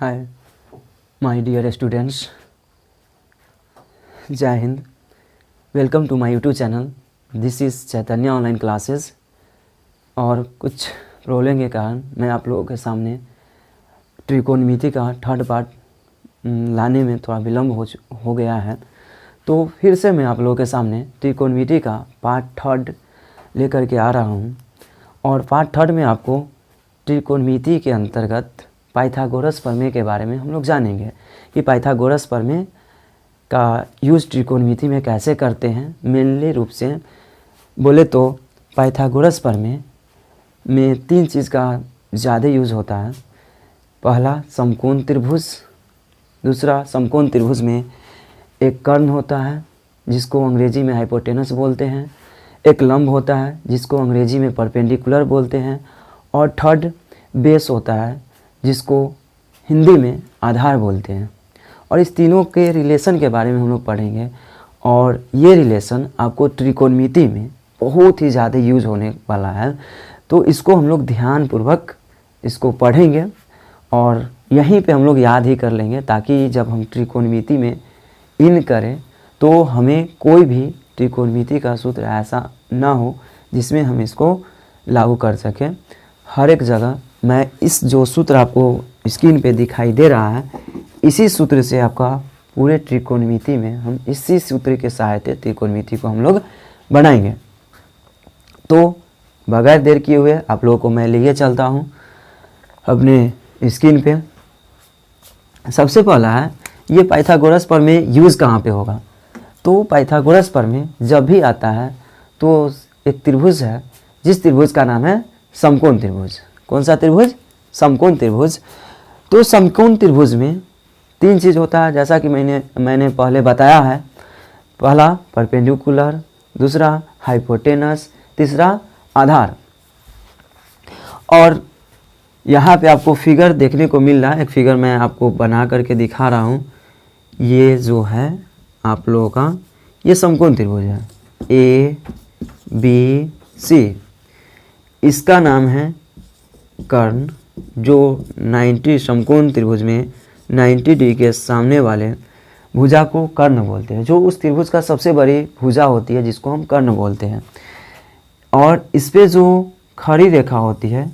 Hi my dear students, जय हिंद। Welcome to my YouTube channel. This is Chaitanya online classes. और कुछ problem के कारण मैं आप लोगों के सामने त्रिकोणमिति का थर्ड पार्ट लाने में थोड़ा विलम्ब हो गया है। तो फिर से मैं आप लोगों के सामने त्रिकोणमिति का पार्ट थर्ड लेकर के आ रहा हूँ। और पार्ट थर्ड में आपको त्रिकोणमिति के अंतर्गत पाइथागोरस प्रमेय के बारे में हम लोग जानेंगे कि पाइथागोरस प्रमेय का यूज़ त्रिकोणमिति में कैसे करते हैं। मेनली रूप से बोले तो पाइथागोरस प्रमेय में तीन चीज़ का ज़्यादा यूज़ होता है। पहला समकोण त्रिभुज, दूसरा समकोण त्रिभुज में एक कर्ण होता है जिसको अंग्रेजी में हाइपोटेनस बोलते हैं, एक लंब होता है जिसको अंग्रेजी में परपेंडिकुलर बोलते हैं, और थर्ड बेस होता है जिसको हिंदी में आधार बोलते हैं। और इस तीनों के रिलेशन के बारे में हम लोग पढ़ेंगे। और ये रिलेशन आपको त्रिकोणमिति में बहुत ही ज़्यादा यूज होने वाला है। तो इसको हम लोग ध्यानपूर्वक इसको पढ़ेंगे और यहीं पे हम लोग याद ही कर लेंगे, ताकि जब हम त्रिकोणमिति में इन करें तो हमें कोई भी त्रिकोणमिति का सूत्र ऐसा ना हो जिसमें हम इसको लागू कर सकें। हर एक जगह मैं इस जो सूत्र आपको स्क्रीन पे दिखाई दे रहा है, इसी सूत्र से आपका पूरे त्रिकोणमिति में हम इसी सूत्र के सहायता त्रिकोणमिति को हम लोग बनाएंगे। तो बगैर देर किए हुए आप लोगों को मैं लिए चलता हूँ अपने स्क्रीन पे। सबसे पहला है ये पाइथागोरस प्रमेय यूज़ कहाँ पे होगा। तो पाइथागोरस प्रमेय जब भी आता है तो एक त्रिभुज है जिस त्रिभुज का नाम है समकोण त्रिभुज। कौन सा त्रिभुज? समकोण त्रिभुज। तो समकोण त्रिभुज में तीन चीज़ होता है, जैसा कि मैंने पहले बताया है। पहला परपेंडिकुलर, दूसरा हाइपोटेनस, तीसरा आधार। और यहाँ पे आपको फिगर देखने को मिल रहा है। एक फिगर मैं आपको बना करके दिखा रहा हूँ। ये जो है आप लोगों का ये समकोण त्रिभुज है ABC। इसका नाम है कर्ण, जो 90 समकोण त्रिभुज में 90 डिग्री के सामने वाले भुजा को कर्ण बोलते हैं। जो उस त्रिभुज का सबसे बड़ी भुजा होती है जिसको हम कर्ण बोलते हैं। और इस पे जो खड़ी रेखा होती है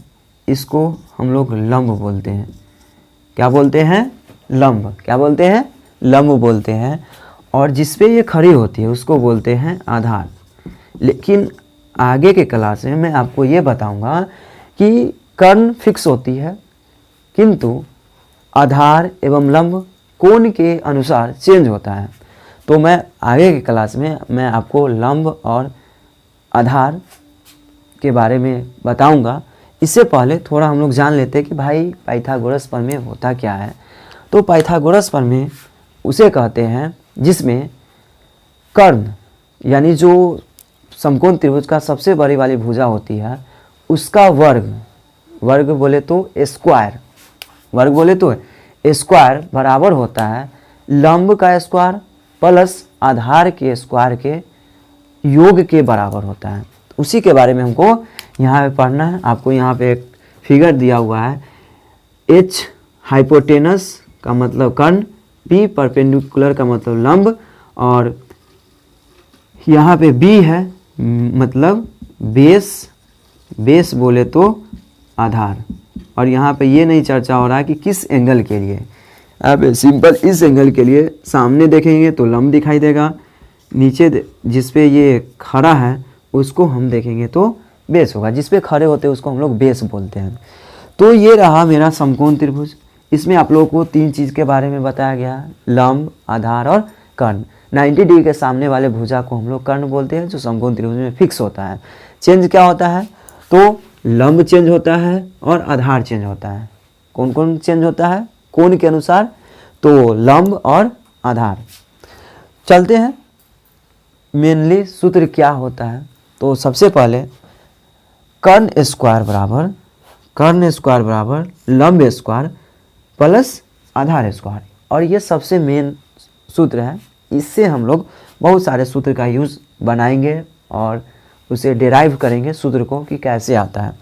इसको हम लोग लंब बोलते हैं। क्या बोलते हैं? लंब। क्या बोलते हैं? लंब बोलते हैं। और जिस पे ये खड़ी होती है उसको बोलते हैं आधार। लेकिन आगे के क्लास में मैं आपको ये बताऊंगा कि कर्ण फिक्स होती है, किंतु आधार एवं लंब कोण के अनुसार चेंज होता है। तो मैं आगे के क्लास में मैं आपको लंब और आधार के बारे में बताऊंगा। इससे पहले थोड़ा हम लोग जान लेते हैं कि भाई पाइथागोरस प्रमेय होता क्या है। तो पाइथागोरस प्रमेय उसे कहते हैं जिसमें कर्ण यानी जो समकोण त्रिभुज का सबसे बड़ी वाली भुजा होती है उसका वर्ग बोले तो स्क्वायर, वर्ग बोले तो स्क्वायर बराबर होता है लंब का स्क्वायर प्लस आधार के स्क्वायर के योग के बराबर होता है। उसी के बारे में हमको यहाँ पे पढ़ना है। आपको यहाँ पे एक फिगर दिया हुआ है। H हाइपोटेनस का मतलब कर्ण, P परपेंडिकुलर का मतलब लंब, और यहाँ पे B है मतलब बेस बोले तो आधार। और यहाँ पे ये नहीं चर्चा हो रहा है कि किस एंगल के लिए। अब सिंपल इस एंगल के लिए सामने देखेंगे तो लंब दिखाई देगा, नीचे जिस पे ये खड़ा है उसको हम देखेंगे तो बेस होगा। जिस पे खड़े होते हैं उसको हम लोग बेस बोलते हैं। तो ये रहा मेरा समकोण त्रिभुज। इसमें आप लोगों को तीन चीज़ के बारे में बताया गया है, लंब, आधार और कर्ण। 90 डिग्री के सामने वाले भुजा को हम लोग कर्ण बोलते हैं, जो समकोण त्रिभुज में फिक्स होता है। चेंज क्या होता है? तो लंब चेंज होता है और आधार चेंज होता है। कौन कौन चेंज होता है? कोण के अनुसार। तो लंब और आधार। चलते हैं मेनली सूत्र क्या होता है। तो सबसे पहले कर्ण स्क्वायर बराबर लंब स्क्वायर प्लस आधार स्क्वायर। और ये सबसे मेन सूत्र है। इससे हम लोग बहुत सारे सूत्र का यूज़ बनाएंगे और उसे डिराइव करेंगे सूत्र को कि कैसे आता है।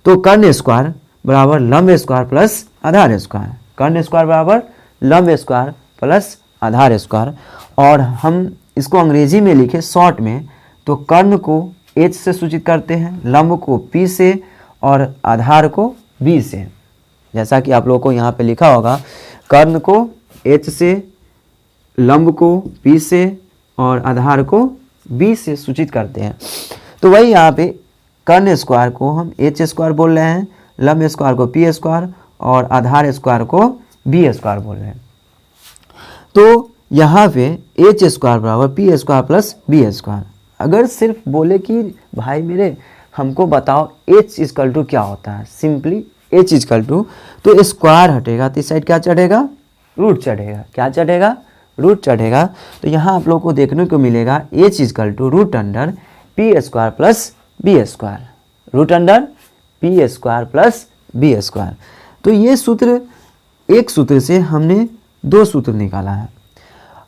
तो कर्ण स्क्वायर बराबर लंब स्क्वायर प्लस आधार स्क्वायर। कर्ण स्क्वायर बराबर लंब स्क्वायर प्लस आधार स्क्वायर। और हम इसको अंग्रेजी में लिखे शॉर्ट में तो कर्ण को h से सूचित करते हैं, लंब को p से और आधार को b से। जैसा कि आप लोगों को यहाँ पे लिखा होगा, कर्ण को h से, लंब को p से और आधार को b से सूचित करते हैं। तो वही यहाँ पे कर्ण स्क्वायर को हम h स्क्वायर बोल रहे हैं, लंब स्क्वायर को p स्क्वायर और आधार स्क्वायर को b स्क्वायर बोल रहे हैं। तो यहाँ पे h स्क्वायर बराबर p square plus b square. अगर सिर्फ बोले कि भाई मेरे हमको बताओ h इक्वल टू क्या होता है, सिंपली h इक्वल टू, तो स्क्वायर हटेगा तो इस साइड क्या चढ़ेगा, रूट चढ़ेगा। क्या चढ़ेगा, रूट चढ़ेगा। तो यहाँ आप लोग को देखने को मिलेगा h equal to root under p square plus b square, root under p square plus b square. तो ये सूत्र, एक सूत्र से हमने दो सूत्र निकाला है।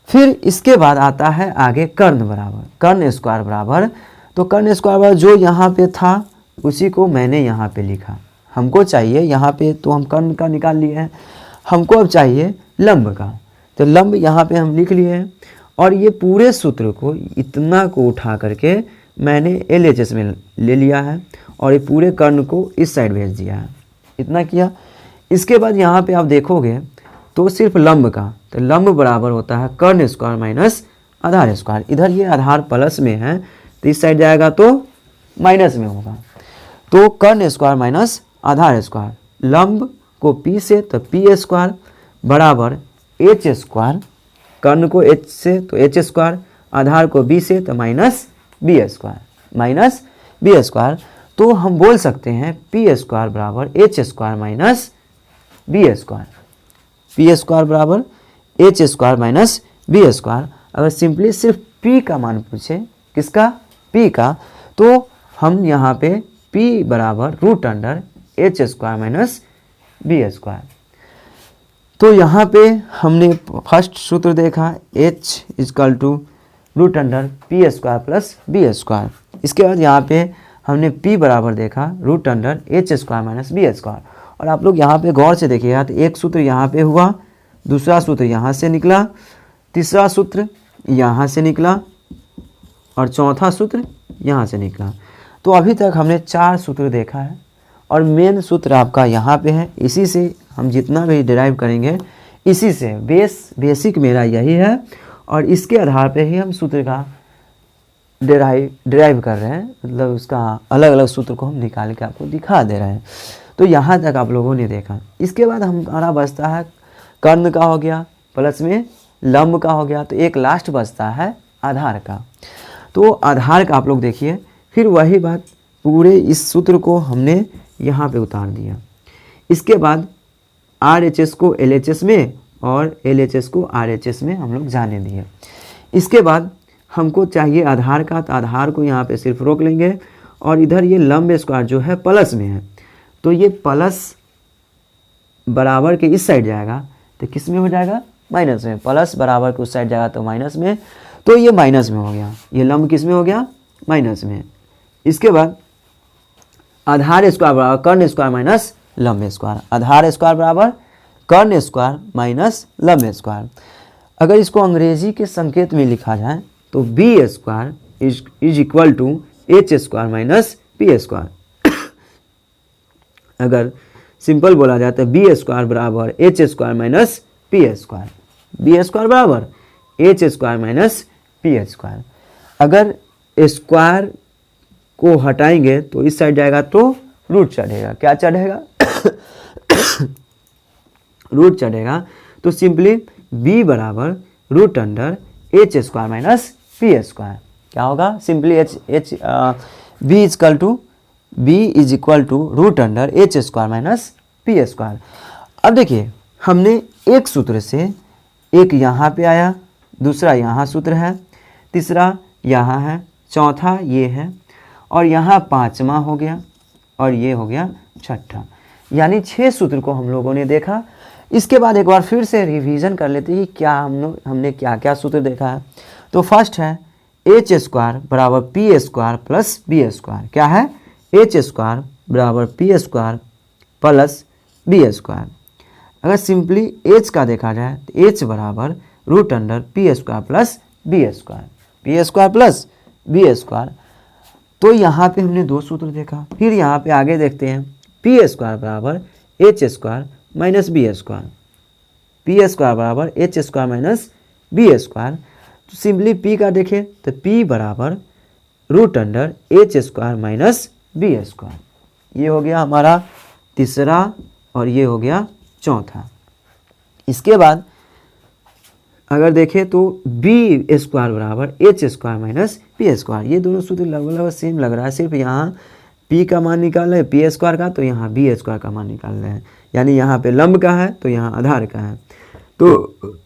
फिर इसके बाद आता है आगे कर्ण बराबर, कर्ण स्क्वायर बराबर। तो कर्ण स्क्वायर बराबर जो यहाँ पे था उसी को मैंने यहाँ पे लिखा। हमको चाहिए यहाँ पे, तो हम कर्ण का निकाल लिए हैं, हमको अब चाहिए लंब का। तो लंब यहाँ पे हम लिख लिए हैं और ये पूरे सूत्र को, इतना को उठा करके मैंने LHS में ले लिया है और ये पूरे कर्ण को इस साइड भेज दिया है, इतना किया। इसके बाद यहाँ पे आप देखोगे तो सिर्फ लंब का, तो लंब बराबर होता है कर्ण स्क्वायर माइनस आधार स्क्वायर। इधर ये आधार प्लस में है तो इस साइड जाएगा तो माइनस में होगा। तो कर्ण स्क्वायर माइनस आधार स्क्वायर, लंब को p से तो p स्क्वायर बराबर h स्क्वायर, कर्ण को h से तो h स्क्वायर, आधार को b से तो minus b square, minus b square. तो हम बोल सकते हैं p स्क्वायर बराबर h square minus b square, p square बराबर h square minus b square. अगर सिंपली सिर्फ p का मान पूछे, किसका, p का, तो हम यहाँ पे p बराबर root under h square minus b square. तो यहाँ पे हमने फर्स्ट सूत्र देखा h equal to root under p square plus b square. इसके बाद यहाँ पे हमने p बराबर देखा root under h square minus b square. और आप लोग यहाँ पे गौर से देखिएगा तो एक सूत्र यहाँ पे हुआ, दूसरा सूत्र यहाँ से निकला, तीसरा सूत्र यहाँ से निकला और चौथा सूत्र यहाँ से निकला। तो अभी तक हमने 4 सूत्र देखा है और मेन सूत्र आपका यहाँ पे है। इसी से हम जितना भी डिराइव करेंगे, इसी से बेसिक मेरा यही है और इसके आधार पे ही हम सूत्र का डिराइव कर रहे हैं, मतलब उसका अलग अलग सूत्र को हम निकाल के आपको दिखा दे रहे हैं। तो यहाँ तक आप लोगों ने देखा। इसके बाद हमारा बचता है कर्ण का हो गया, प्लस में लंब का हो गया, तो एक लास्ट बचता है आधार का। तो आधार का आप लोग देखिए, फिर वही बात, पूरे इस सूत्र को हमने यहाँ पे उतार दिया। इसके बाद RHS को LHS में और LHS को RHS में हम लोग जाने दिए। इसके बाद हमको चाहिए आधार का, तो आधार को यहाँ पे सिर्फ रोक लेंगे और इधर ये लंब स्क्वायर जो है प्लस में है, तो ये प्लस बराबर के इस साइड जाएगा तो किस में हो जाएगा, माइनस में। प्लस बराबर के उस साइड जाएगा तो माइनस में, तो ये माइनस में हो गया। ये लंब किस में हो गया, माइनस में। इसके बाद आधार स्क्वायर बराबर कर्ण स्क्वायर माइनस लंब स्क्वायर, आधार स्क्वायर बराबर कर्ण स्क्वायर माइनस लंब स्क्वायर। अगर इसको अंग्रेजी के संकेत में लिखा जाए तो b square is equal to h square minus p square. अगर सिंपल बोला जाए तो b स्क्वायर बराबर h square minus p square, b square बराबर h square minus p square. अगर स्क्वायर को हटाएंगे तो इस साइड जाएगा तो रूट चढ़ेगा। क्या चढ़ेगा, रूट चढ़ेगा। तो सिंपली b बराबर root under h square minus p square. क्या होगा, simply b is equal to root under h square minus p square. अब देखिए हमने एक सूत्र से, एक यहाँ पे आया, दूसरा यहाँ सूत्र है, तीसरा यहाँ है, चौथा ये है और यहाँ पाँचवा हो गया और ये हो गया छठा, यानी 6 सूत्र को हम लोगों ने देखा। इसके बाद एक बार फिर से रिवीजन कर लेते हैं कि क्या हमने क्या क्या सूत्र देखा है। तो फर्स्ट है h स्क्वायर बराबर p square plus b square. क्या है, h स्क्वायर बराबर p square plus b square. अगर सिंपली एच का देखा जाए तो एच बराबर root under P square plus B square, P square plus B square. तो यहाँ पे हमने दो सूत्र देखा। फिर यहाँ पे आगे देखते हैं, पी स्क्वायर बराबर H square minus B square, P square बराबर H square minus B square. तो सिंपली पी का देखें तो पी बराबर root under H square minus B square. ये हो गया हमारा तीसरा और ये हो गया चौथा। इसके बाद अगर देखें तो बी स्क्वायर बराबर H square minus P square. ये दोनों सूत्र लगभग सेम लग रहा है, सिर्फ यहाँ पी का मान निकाल रहे हैं पी स्क्वायर का, तो यहाँ बी स्क्वायर का मान निकाल रहे हैं। यानी यहाँ पे लंब का है तो यहाँ आधार का है। तो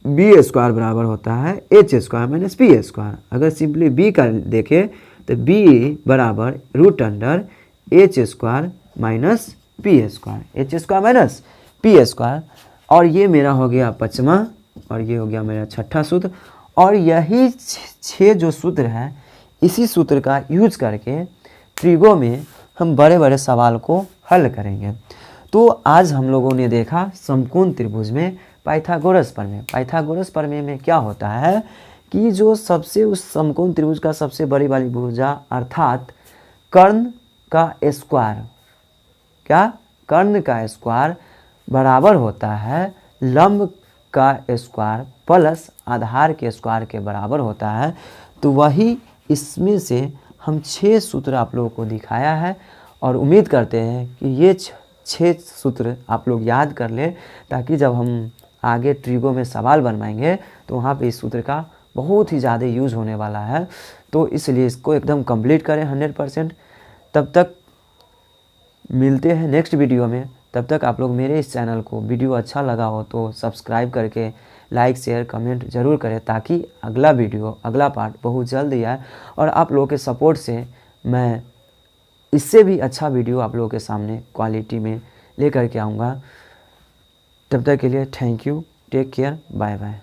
बी स्क्वायर बराबर होता है H square minus P square. अगर सिंपली बी का देखें तो बी बराबर root under H square minus P square, H square minus P square. और ये मेरा हो गया पाँचवा और ये हो गया मेरा छठा सूत्र। और यही छः जो सूत्र है, इसी सूत्र का यूज करके ट्रिगो में हम बड़े बड़े सवाल को हल करेंगे। तो आज हम लोगों ने देखा समकोण त्रिभुज में पाइथागोरस प्रमेय। पाइथागोरस प्रमेय में क्या होता है कि जो सबसे उस समकोण त्रिभुज का सबसे बड़ी वाली भुजा अर्थात कर्ण का स्क्वायर, क्या कर्ण का स्क्वायर बराबर होता है लंब का स्क्वायर प्लस आधार के स्क्वायर के बराबर होता है। तो वही इसमें से हम 6 सूत्र आप लोगों को दिखाया है और उम्मीद करते हैं कि ये 6 सूत्र आप लोग याद कर लें, ताकि जब हम आगे ट्रिगो में सवाल बनवाएंगे तो वहाँ पे इस सूत्र का बहुत ही ज़्यादा यूज़ होने वाला है। तो इसलिए इसको एकदम कंप्लीट करें 100%। तब तक मिलते हैं नेक्स्ट वीडियो में। तब तक आप लोग मेरे इस चैनल को वीडियो अच्छा लगा हो तो सब्सक्राइब करके लाइक शेयर कमेंट ज़रूर करें, ताकि अगला वीडियो अगला पार्ट बहुत जल्द ही आए। और आप लोगों के सपोर्ट से मैं इससे भी अच्छा वीडियो आप लोगों के सामने क्वालिटी में लेकर के आऊँगा। तब तक के लिए thank you, take care, bye bye.